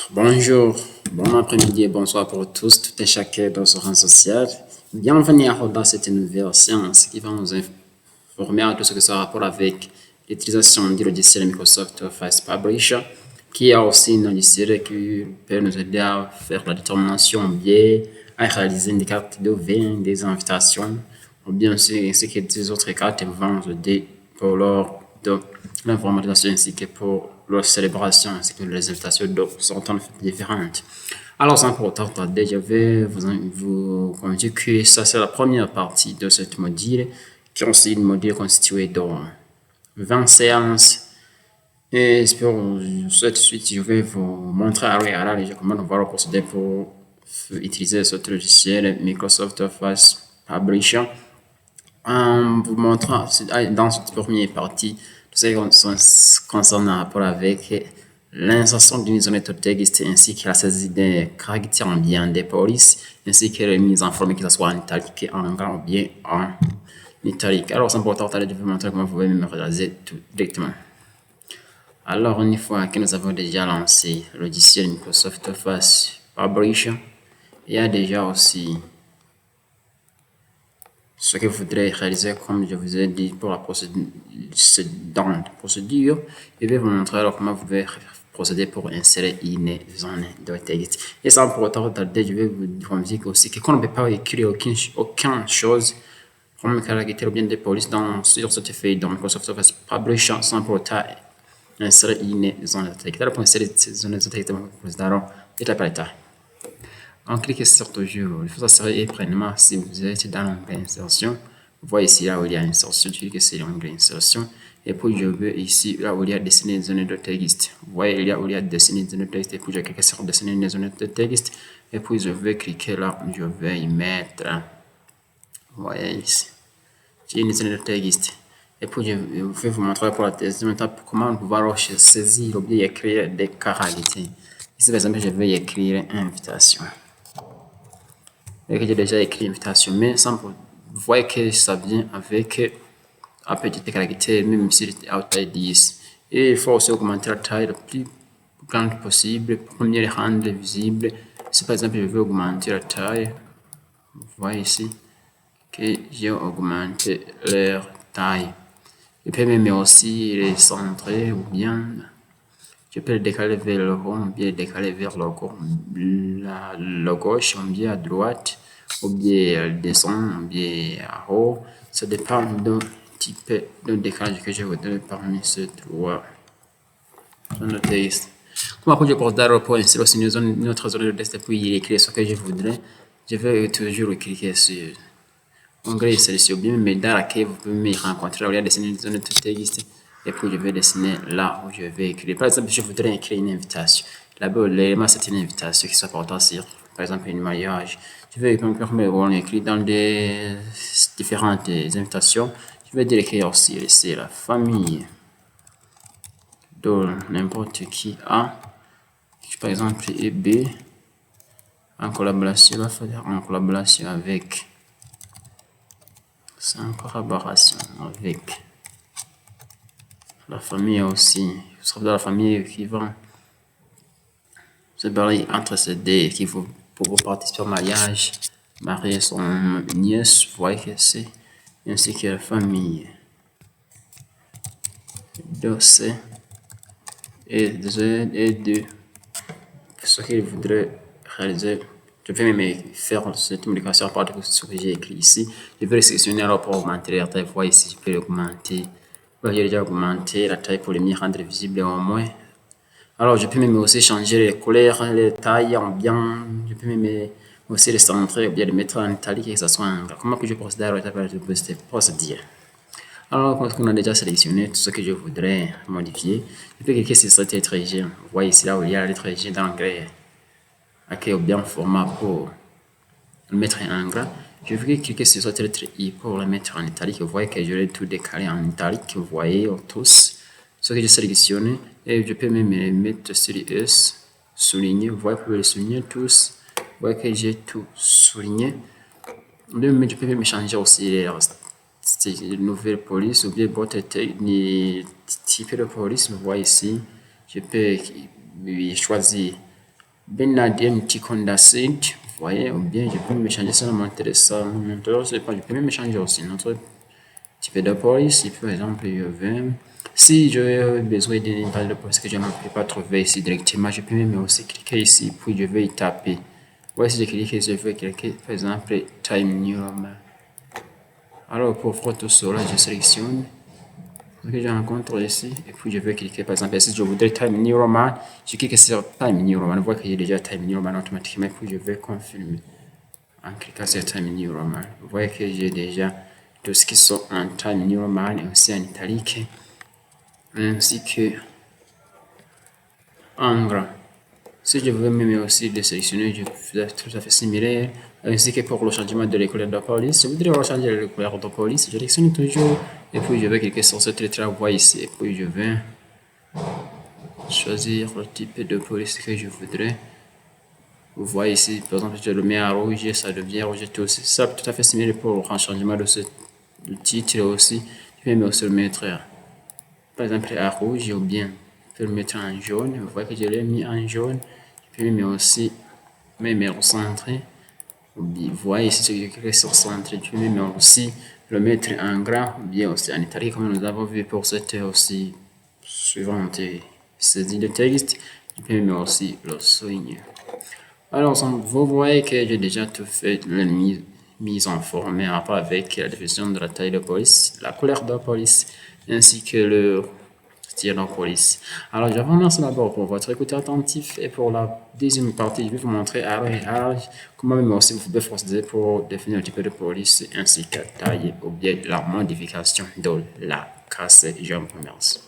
Bonjour, bon après-midi et bonsoir pour tous, tout et chacun dans ce rang social. Bienvenue dans cette nouvelle séance qui va nous informer de tout ce que ça a rapport avec l'utilisation du logiciel Microsoft Office Publisher, qui a aussi un logiciel qui peut nous aider à faire la détermination bien, à réaliser des cartes de vin, des invitations, ou bien ainsi que des autres cartes vont nous aider pour leur de l'informatisation ainsi que pour leur célébration ainsi que les invitations de certaines fêtes différentes. Alors, sans pour autant tarder, je vais vous conduire que ça, c'est la première partie de cette module, qui est aussi une module constituée de 20 séances. Et pour cette suite, je vais vous montrer à l'arrière comment on va procéder pour utiliser ce logiciel Microsoft Office Publisher en vous montrant dans cette première partie tout ce qui concerne un rapport avec l'insertion d'une zone de texte ainsi que la saisie des caractères bien des polices ainsi que la mise en forme que ce soit en italique, en grand ou bien en italique. Alors, c'est important de vous montrer comment vous pouvez mémoriser tout directement. Alors, une fois que nous avons déjà lancé le logiciel Microsoft Office Publisher, il y a déjà aussi ce que vous voudrez réaliser, comme je vous ai dit pour la procédure, je vais vous montrer alors comment vous pouvez procéder pour insérer une zone de texte. Et sans pour autant retarder, je vais vous dire aussi que qu'on ne peut pas écrire aucune chose comme caractère ou bien des polices sur cette feuille dans Microsoft Office Publisher sans pour autant insérer une zone de texte. Alors pour insérer cette zone de texte, vous allez étape par étape. On clique sur toujours. Il faut s'assurer pleinement si vous êtes dans l'onglet insertion. Vous voyez ici là où il y a insertion, tu cliques sur l'onglet insertion. Et puis je veux ici là où il y a dessiner une zone de texte. Vous voyez là où il y a dessiner une zone de texte. Et puis je clique sur dessiner une zone de texte. Et puis je vais cliquer là, je vais y mettre. Vous voyez ici. J'ai une zone de texte. Et puis je vais vous montrer pour la deuxième étape comment pouvoir saisir ou bien écrire des caractères. Ici par exemple je vais écrire invitation. Et que j'ai déjà écrit invitation, mais sans vous voyez que ça vient avec un petit caractère, même si c'est à taille 10. Et il faut aussi augmenter la taille la plus grande possible pour mieux les rendre visibles. Si par exemple je veux augmenter la taille, vous voyez ici que j'ai augmenté leur taille. Je peux même aussi les centrer ou bien je peux le décaler vers le haut, ou bien le décaler vers la gauche, ou bien à droite, ou bien descendre, ou bien à haut. Ça dépend du type de décalage que je voudrais parmi ces trois zones de texte. Comme après je procède pour insérer aussi une autre zone de texte puis écrire ce que je voudrais, je vais toujours cliquer sur l'onglet sélection bien, mais dans laquelle vous pouvez me rencontrer là où il y a dessiné une zone de texte. Et puis je vais dessiner là où je vais écrire. Par exemple, je voudrais écrire une invitation. Là-bas, l'élément c'est une invitation qui soit portée sur, par exemple, un mariage. Je vais me écrire dans des différentes invitations. Je vais dire écrire aussi laisser la famille de n'importe qui A, par exemple, et B, en collaboration avec, c'est en collaboration avec la famille aussi, sauf dans la famille qui vont se barrer entre ces deux, qui vont pour participer au mariage, marier son nièce, vous voyez que c'est, ainsi que la famille de C et Z et de ce qu'il voudrait réaliser. Je vais même faire cette modification à partir de ce que j'ai écrit ici. Je vais le sélectionner alors pour augmenter la taille. Vous voyez ici, je peux l'augmenter. J'ai déjà augmenté la taille pour les mieux rendre visible au moins. Alors, je peux même aussi changer les couleurs, les tailles en bien. Je peux même aussi les centrer ou bien les mettre en italique et que ça soit en gras. Comment que je procède à l'étape de cette procédure? Alors, quand on a déjà sélectionné tout ce que je voudrais modifier, je peux cliquer sur cette lettre G. Vous voyez ici là où il y a la lettre G dans l'anglais, qui est bien format pour le mettre en gras. Je vais cliquer sur cette lettre I pour le mettre en italique. Vous voyez que je l'ai tout décalé en italique. Vous voyez tous ce que j'ai sélectionné. Et je peux même mettre sur S, souligner. Vous voyez, vous pouvez le souligner tous. Vous voyez que j'ai tout souligné. Je peux même changer aussi les nouvelles polices ou bien votre type de police. Vous voyez ici, je peux choisir Benadium ticondacide, vous voyez, ou bien je peux me changer ça, m'intéresser, je peux même changer aussi notre type de police. Si par exemple je veux, si j'ai besoin d'une page de police que je ne peux pas trouver ici directement, je peux même aussi cliquer ici, puis je vais y taper. Voici, si je clique, je vais cliquer par exemple Time New Roman. Alors pour faire tout cela, je sélectionne ce que je rencontre ici et puis je vais cliquer par exemple si je voudrais Time New Roman, je clique sur Time New Roman, vous voyez qu'il y a déjà Time New Roman automatiquement, puis je vais confirmer en cliquant sur Time New Roman. Vous voyez que j'ai déjà tout ce qui sont en Time New Roman et aussi en italique ainsi que en gras. Si je veux même aussi le sélectionner, je fais tout à fait similaire, ainsi que pour le changement de la couleur de police. Je voudrais changer la couleur de police, je sélectionne toujours, et puis je vais cliquer sur ce travail ici, et puis je vais choisir le type de police que je voudrais. Vous voyez ici, par exemple, je le mets à rouge, ça devient rouge, tout aussi. Ça, tout à fait similaire pour le changement de ce titre aussi. Je vais aussi le mettre, par exemple, à rouge, ou bien je peux le mettre en jaune. Vous voyez que je l'ai mis en jaune. Je peux le mettre aussi, même au centre. Vous voyez ici, ce que sur centre. Je peux même aussi le mettre en gras, ou bien aussi en italique, comme nous avons vu pour cette aussi suivante saisie de texte. Je peux même aussi le souligner. Alors, vous voyez que j'ai déjà tout fait, la mise en forme en rapport avec la division de la taille de police, la couleur de police, ainsi que le style de police. Alors, je vous remercie d'abord pour votre écoute attentif et pour la deuxième partie, je vais vous montrer comment même aussi vous pouvez procéder pour définir un type de police ainsi que la taille ou bien la modification de la casse. Je vous remercie.